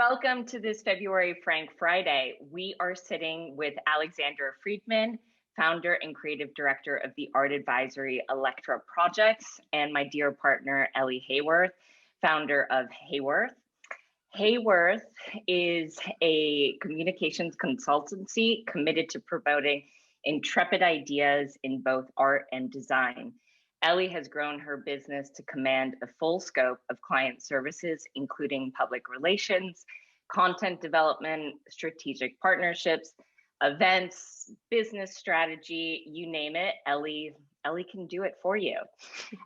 Welcome to this February Frank Friday. We are sitting with Alexandra Freedman, founder and creative director of the art advisory Electra Projects, and my dear partner, Ellie Hayworth, founder of Hayworth. Hayworth is a communications consultancy committed to promoting intrepid ideas in both art and design. Ellie has grown her business to command a full scope of client services, including public relations, content development, strategic partnerships, events, business strategy, you name it, Ellie can do it for you.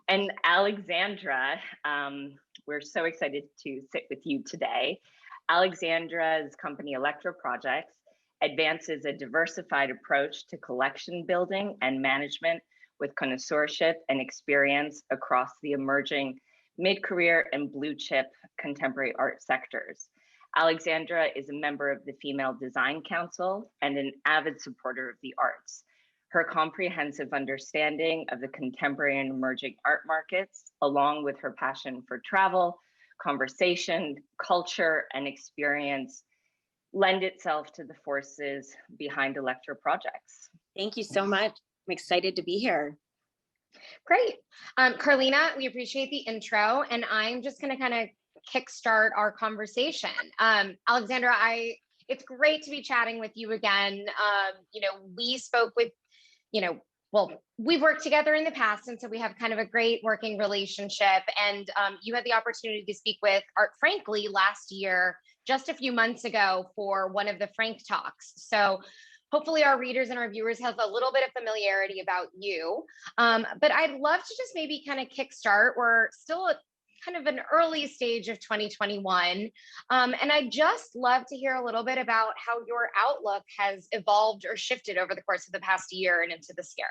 And Alexandra, we're so excited to sit with you today. Alexandra's company, Electra Projects, advances a diversified approach to collection building and management with connoisseurship and experience across the emerging mid-career and blue chip contemporary art sectors. Alexandra is a member of the Female Design Council and an avid supporter of the arts. Her comprehensive understanding of the contemporary and emerging art markets, along with her passion for travel, conversation, culture, and experience, lend itself to the forces behind Electra Projects. Thank you so much. I'm excited to be here. Great. Karlina, we appreciate the intro, and I'm just going to kind of kickstart our conversation. Alexandra, it's great to be chatting with you again. We spoke with, we've worked together in the past, and so we have kind of a great working relationship. And you had the opportunity to speak with Art Frankly last year, just a few months ago, for one of the Frank Talks. So hopefully our readers and our viewers have a little bit of familiarity about you. But I'd love to just maybe kind of kickstart. We're still at kind of an early stage of 2021. And I'd just love to hear a little bit about how your outlook has evolved or shifted over the course of the past year and into this year.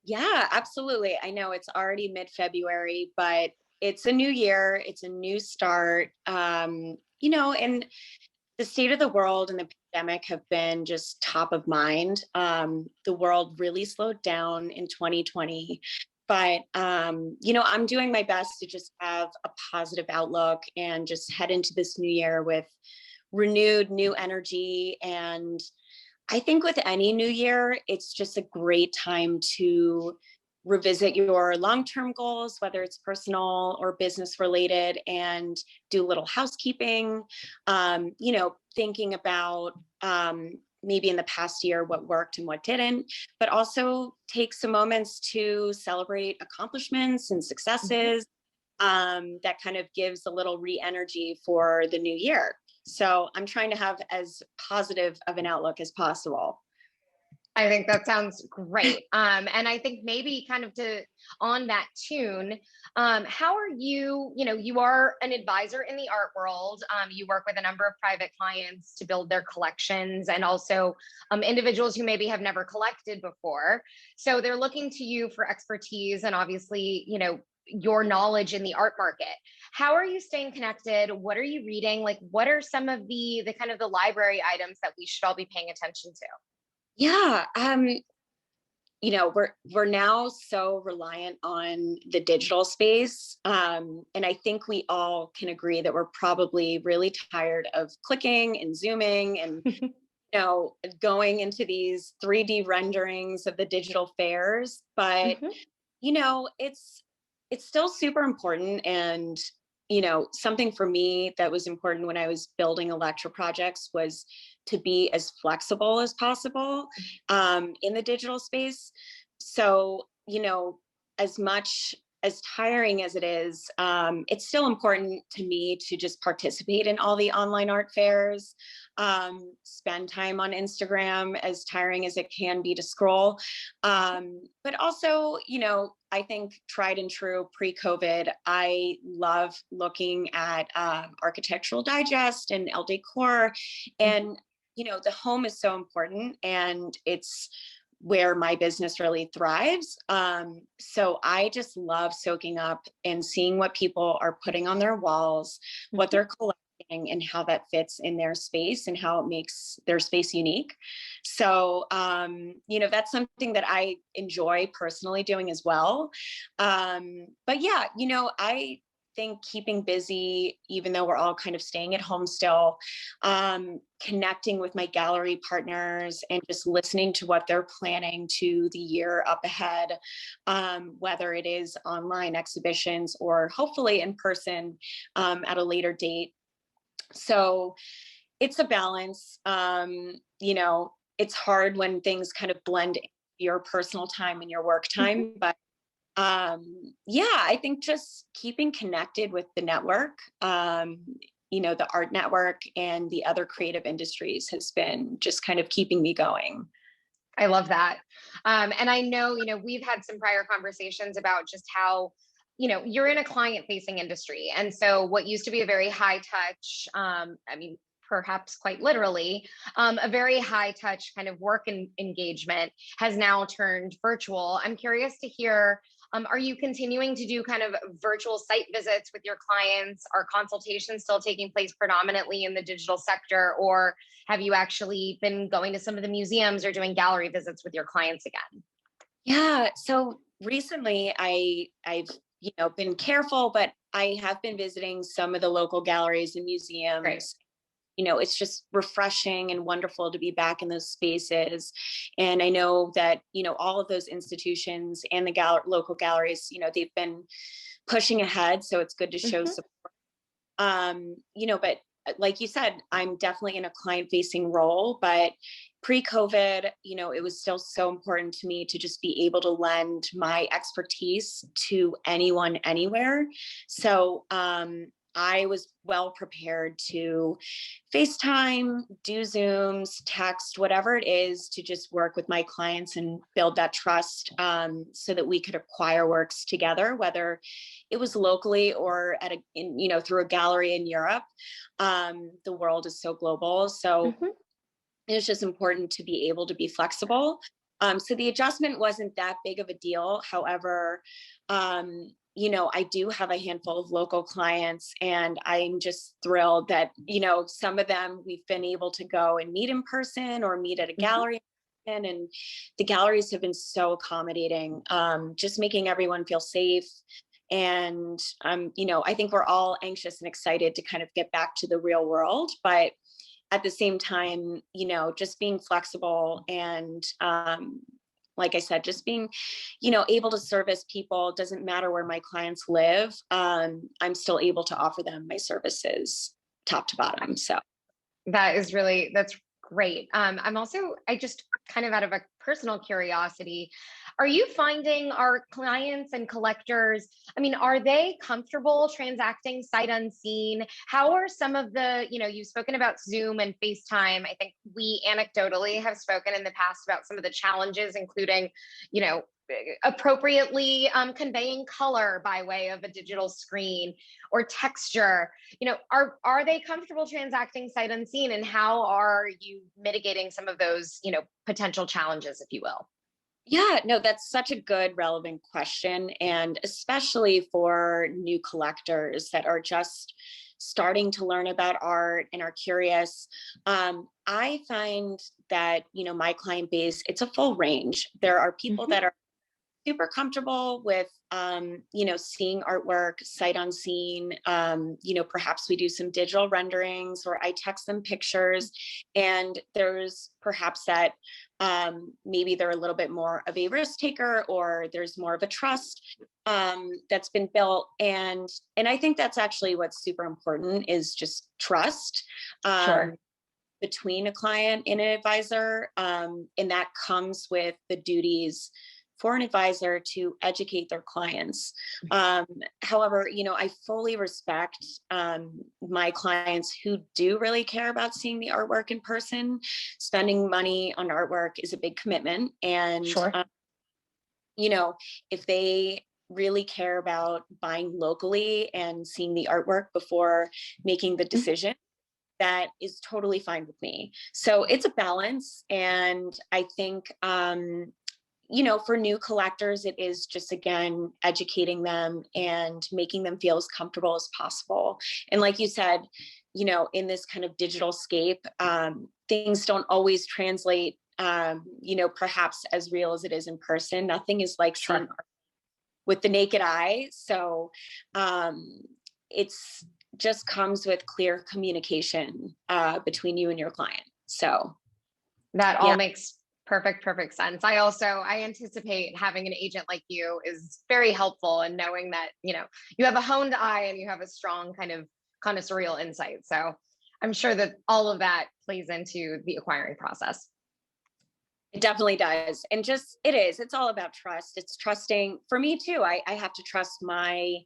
Yeah, absolutely. I know it's already mid-February, but it's a new year. It's a new start. And the state of the world and the pandemic have been just top of mind. The world really slowed down in 2020, but I'm doing my best to just have a positive outlook and just head into this new year with renewed new energy. And I think with any new year, it's just a great time to revisit your long-term goals, whether it's personal or business related, and do a little housekeeping, thinking about maybe in the past year, what worked and what didn't, but also take some moments to celebrate accomplishments and successes. That kind of gives a little re-energy for the new year. So I'm trying to have as positive of an outlook as possible. I think that sounds great. And I think maybe kind of on that tune, how are you, you are an advisor in the art world. You work with a number of private clients to build their collections, and also individuals who maybe have never collected before. So they're looking to you for expertise and obviously, your knowledge in the art market. How are you staying connected? What are you reading? Like, what are some of the kind of the library items that we should all be paying attention to? Yeah, we're now so reliant on the digital space. And I think we all can agree that we're probably really tired of clicking and zooming and, going into these 3D renderings of the digital fairs. But, it's still super important. And, something for me that was important when I was building Electra Projects was to be as flexible as possible in the digital space. So, as much as tiring as it is, it's still important to me to just participate in all the online art fairs, spend time on Instagram, as tiring as it can be to scroll. But also, I think tried and true pre-COVID, I love looking at Architectural Digest and Elle Decor. And, the home is so important, and it's where my business really thrives. So I just love soaking up and seeing what people are putting on their walls, what they're collecting, and how that fits in their space and how it makes their space unique. So, that's something that I enjoy personally doing as well. But yeah, think keeping busy, even though we're all kind of staying at home still, connecting with my gallery partners and just listening to what they're planning to the year up ahead, whether it is online exhibitions or hopefully in person at a later date. So it's a balance. You know, it's hard when things kind of blend your personal time and your work time, but yeah, I think just keeping connected with the network, you know, the art network and the other creative industries has been just kind of keeping me going. I love that. And I know, you know, we've had some prior conversations about just how, you know, you're in a client facing industry. And so what used to be a very high touch, I mean, perhaps quite literally, a very high touch kind of work engagement has now turned virtual. I'm curious to hear, are you continuing to do kind of virtual site visits with your clients? Are consultations still taking place predominantly in the digital sector, or have you actually been going to some of the museums or doing gallery visits with your clients again? Yeah. So recently I've, you know, been careful, but I have been visiting some of the local galleries and museums. Great. You know, it's just refreshing and wonderful to be back in those spaces. And I know that, you know, all of those institutions and the local galleries, you know, they've been pushing ahead. So it's good to show support. You know, but like you said, I'm definitely in a client facing role, but pre-COVID, you know, it was still so important to me to just be able to lend my expertise to anyone, anywhere. So, I was well prepared to FaceTime, do Zooms, text, whatever it is to just work with my clients and build that trust, so that we could acquire works together, whether it was locally or at you know, through a gallery in Europe. The world is so global. So it's just important to be able to be flexible. So the adjustment wasn't that big of a deal. However, you know, I do have a handful of local clients, and I'm just thrilled that, you know, some of them we've been able to go and meet in person or meet at a gallery. And the galleries have been so accommodating, just making everyone feel safe. And, you know, I think we're all anxious and excited to kind of get back to the real world, but at the same time, you know, just being flexible and, like I said, just being, you know, able to service people. Doesn't matter where my clients live. I'm still able to offer them my services top to bottom. So That's great. I just kind of out of a personal curiosity, are you finding our clients and collectors, I mean, are they comfortable transacting sight unseen? How are some of the, you know, you've spoken about Zoom and FaceTime. I think we anecdotally have spoken in the past about some of the challenges, including, you know, appropriately conveying color by way of a digital screen or texture. You know, are they comfortable transacting sight unseen, and how are you mitigating some of those, you know, potential challenges, if you will? yeah, no, that's such a good, relevant question. And especially for new collectors that are just starting to learn about art and are curious. I find that, you know, my client base, it's a full range. There are people that are super comfortable with, you know, seeing artwork sight unseen. You know, perhaps we do some digital renderings or I text them pictures, and there's perhaps that maybe they're a little bit more of a risk taker, or there's more of a trust that's been built. And I think that's actually what's super important, is just trust. Sure. Between a client and an advisor. And that comes with the duties for an advisor to educate their clients. However, you know, I fully respect my clients who do really care about seeing the artwork in person. Spending money on artwork is a big commitment. And, Sure. you know, if they really care about buying locally and seeing the artwork before making the decision, that is totally fine with me. So it's a balance. And I think, you know, for new collectors, it is just, again, educating them and making them feel as comfortable as possible. And like you said, you know, in this kind of digital scape, things don't always translate, you know, perhaps as real as it is in person. Nothing is like seeing art with the naked eye. So, it's just comes with clear communication between you and your client. So that all makes perfect sense. I anticipate having an agent like you is very helpful in knowing that, you have a honed eye and you have a strong kind of connoisseurial insight. So I'm sure that all of that plays into the acquiring process. It definitely does. And it's all about trust. It's trusting for me too. I have to trust my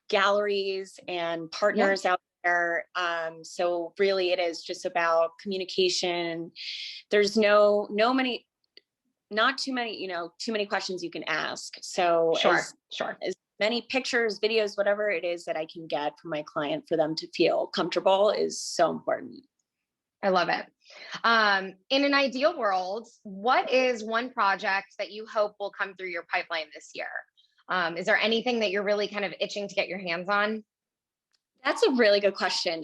galleries and partners out there. So really it is just about communication. There's not too many questions you can ask. So as many pictures, videos, whatever it is that I can get from my client for them to feel comfortable is so important. I love it. In an ideal world, what is one project that you hope will come through your pipeline this year? Is there anything that you're really kind of itching to get your hands on? That's a really good question.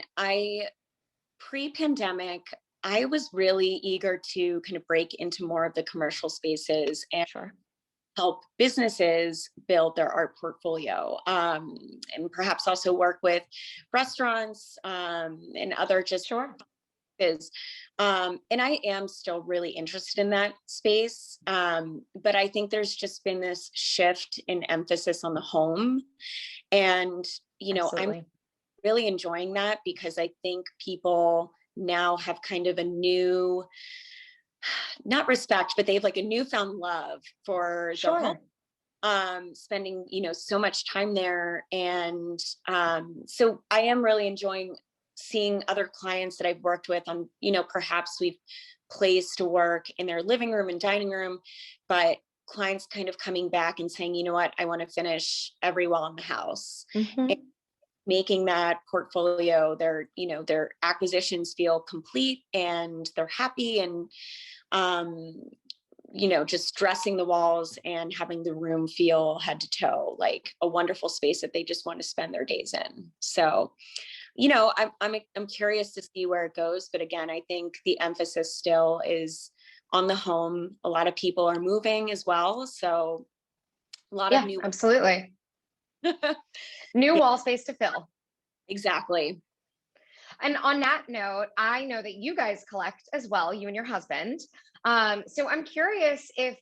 Pre-pandemic, I was really eager to kind of break into more of the commercial spaces and help businesses build their art portfolio, and perhaps also work with restaurants and other is. And I am still really interested in that space. But I think there's just been this shift in emphasis on the home. And, I'm really enjoying that because I think people now have kind of a new, not respect, but they have like a newfound love for their home. Spending, so much time there. And so I am really enjoying seeing other clients that I've worked with on, perhaps we've placed work in their living room and dining room, but clients kind of coming back and saying, you know what, I want to finish every wall in the house. And making that portfolio, their acquisitions feel complete and they're happy and, just dressing the walls and having the room feel head to toe, like a wonderful space that they just want to spend their days in. So, I'm curious to see where it goes. But again, I think the emphasis still is on the home. A lot of people are moving as well. So a lot of new. Absolutely. New wall space to fill. Exactly. And on that note, I know that you guys collect as well, you and your husband. So I'm curious if,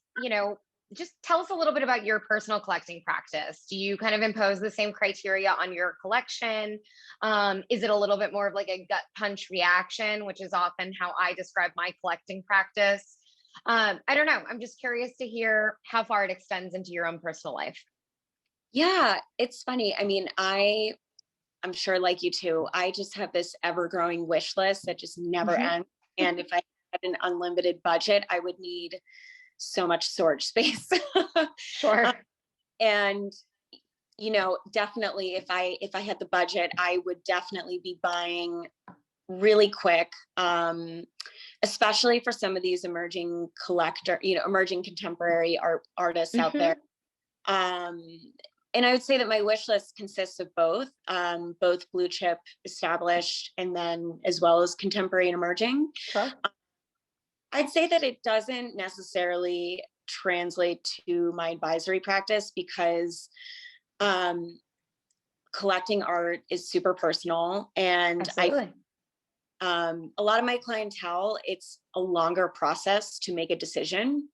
just tell us a little bit about your personal collecting practice. Do you kind of impose the same criteria on your collection? Is it a little bit more of like a gut punch reaction, which is often how I describe my collecting practice? I don't know. I'm just curious to hear how far it extends into your own personal life. Yeah, it's funny. I mean, I'm sure like you too, I just have this ever growing wish list that just never ends. And if I had an unlimited budget, I would need so much storage space. And definitely if I had the budget, I would definitely be buying really quick, especially for some of these emerging emerging contemporary artists out there. And I would say that my wish list consists of both blue chip, established, and then as well as contemporary and emerging. I'd say that it doesn't necessarily translate to my advisory practice because collecting art is super personal. And a lot of my clientele, it's a longer process to make a decision.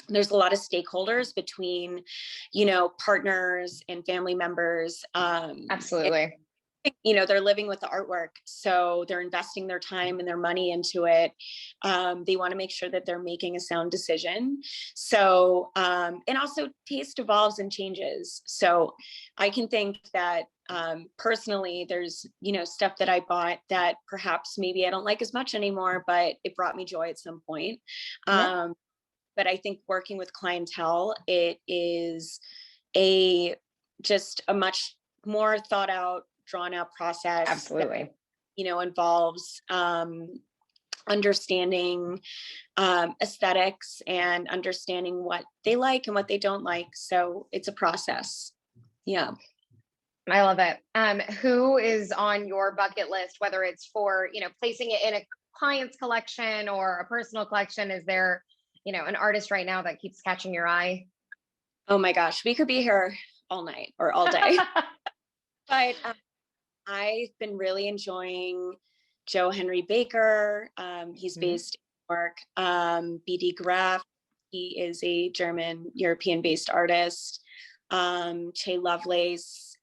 There's a lot of stakeholders between, partners and family members. Absolutely. They're living with the artwork, so they're investing their time and their money into it. They want to make sure that they're making a sound decision. So, and also taste evolves and changes. So I can think that personally, there's, stuff that I bought that perhaps maybe I don't like as much anymore, but it brought me joy at some point. But I think working with clientele, it is just a much more thought out, drawn out process. Absolutely. That, involves understanding aesthetics and understanding what they like and what they don't like. So it's a process. Yeah. I love it. Who is on your bucket list, whether it's for, placing it in a client's collection or a personal collection? Is there, an artist right now that keeps catching your eye? Oh my gosh, we could be here all night or all day. But I've been really enjoying Joe Henry Baker. He's based in New York. BD Graf, he is a German European-based artist. Che Lovelace,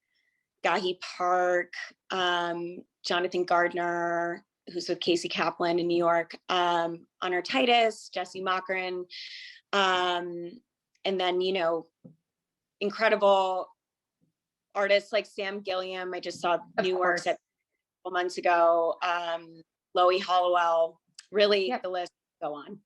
Gahi Park, Jonathan Gardner, who's with Casey Kaplan in New York, Honor Titus, Jesse Mockren, and then, you know, incredible artists like Sam Gilliam. I just saw new works a couple months ago. Loie Hollowell, really the list go on.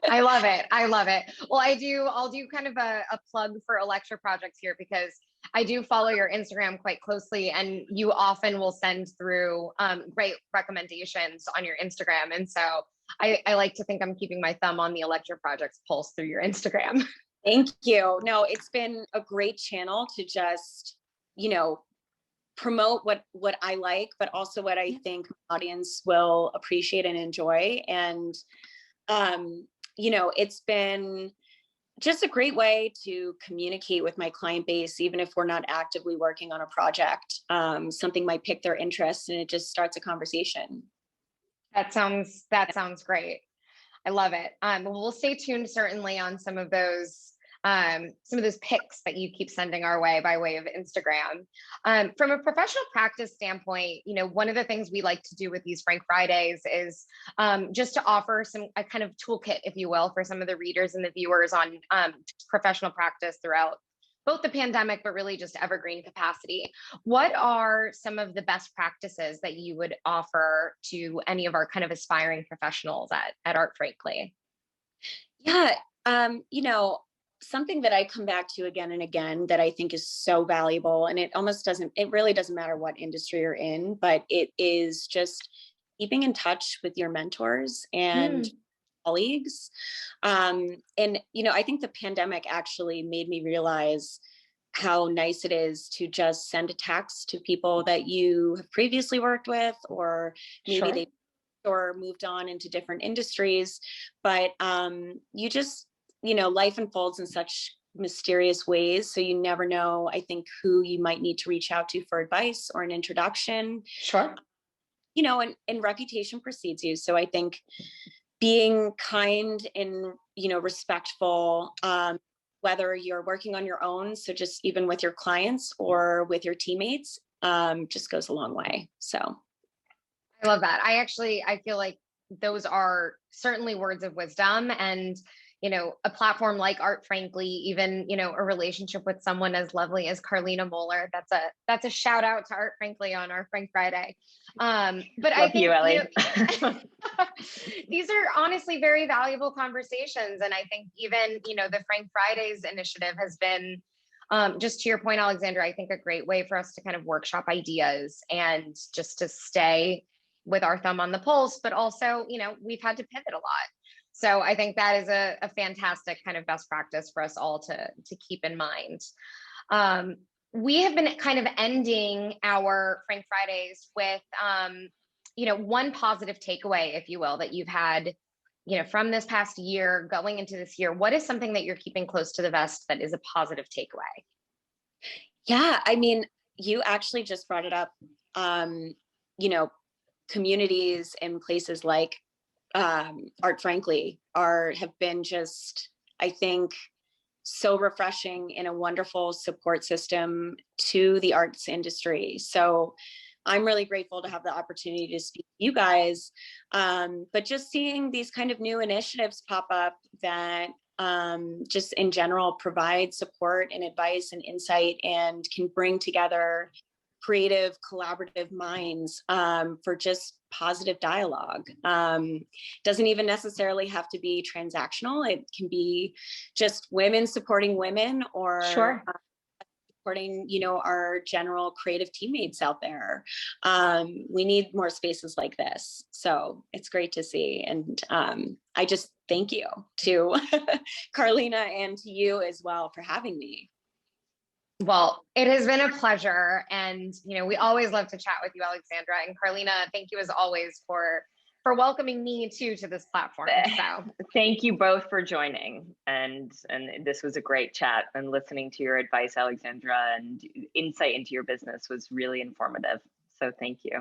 I love it. I love it. Well, I'll do kind of a plug for Electra Projects here, because I do follow your Instagram quite closely, and you often will send through great recommendations on your Instagram. And so I like to think I'm keeping my thumb on the Electra Projects pulse through your Instagram. Thank you. No, it's been a great channel to just, you know, promote what I like, but also what I think my audience will appreciate and enjoy. And, you know, it's been just a great way to communicate with my client base, even if we're not actively working on a project. Something might pick their interest and it just starts a conversation. That sounds great. I love it. We'll stay tuned certainly on some of those pics that you keep sending our way by way of Instagram. From a professional practice standpoint, you know, one of the things we like to do with these Frank Fridays is just to offer a kind of toolkit, if you will, for some of the readers and the viewers on professional practice throughout both the pandemic, but really just evergreen capacity. What are some of the best practices that you would offer to any of our kind of aspiring professionals at Art Frankly? Yeah, you know, something that I come back to again and again that I think is so valuable, and it really doesn't matter what industry you're in, but it is just keeping in touch with your mentors and colleagues. And, you know, I think the pandemic actually made me realize how nice it is to just send a text to people that you have previously worked with, or maybe they or moved on into different industries, but you just, you know, life unfolds in such mysterious ways. So you never know, I think, who you might need to reach out to for advice or an introduction. Sure. You know, and reputation precedes you. So I think being kind and, you know, respectful, whether you're working on your own, so just even with your clients or with your teammates, just goes a long way. So I love that. I feel like those are certainly words of wisdom, and, you know, a platform like Art Frankly, even, you know, a relationship with someone as lovely as Karline Moeller, that's a shout out to Art Frankly on our Frank Friday. But love I think, you, Ellie. you know, these are honestly very valuable conversations. And I think even, you know, the Frank Fridays initiative has been, just to your point, Alexandra, I think a great way for us to kind of workshop ideas and just to stay with our thumb on the pulse, but also, you know, we've had to pivot a lot. So I think that is a fantastic kind of best practice for us all to keep in mind. We have been kind of ending our Frank Fridays with, you know, one positive takeaway, if you will, that you've had, you know, from this past year going into this year. What is something that you're keeping close to the vest that is a positive takeaway? Yeah, I mean, you actually just brought it up. You know, communities and places like Art Frankly have been just, I think, so refreshing and a wonderful support system to the arts industry. So I'm really grateful to have the opportunity to speak to you guys. But just seeing these kind of new initiatives pop up that just in general provide support and advice and insight and can bring together creative, collaborative minds for just positive dialogue. Doesn't even necessarily have to be transactional. It can be just women supporting women, or supporting, you know, our general creative teammates out there. We need more spaces like this. So it's great to see. And I just thank you to Karline and to you as well for having me. Well, it has been a pleasure. And, you know, we always love to chat with you, Alexandra, and Karline. Thank you as always for for welcoming me too to this platform. So thank you both for joining. And this was a great chat, and listening to your advice, Alexandra, and insight into your business was really informative. So thank you.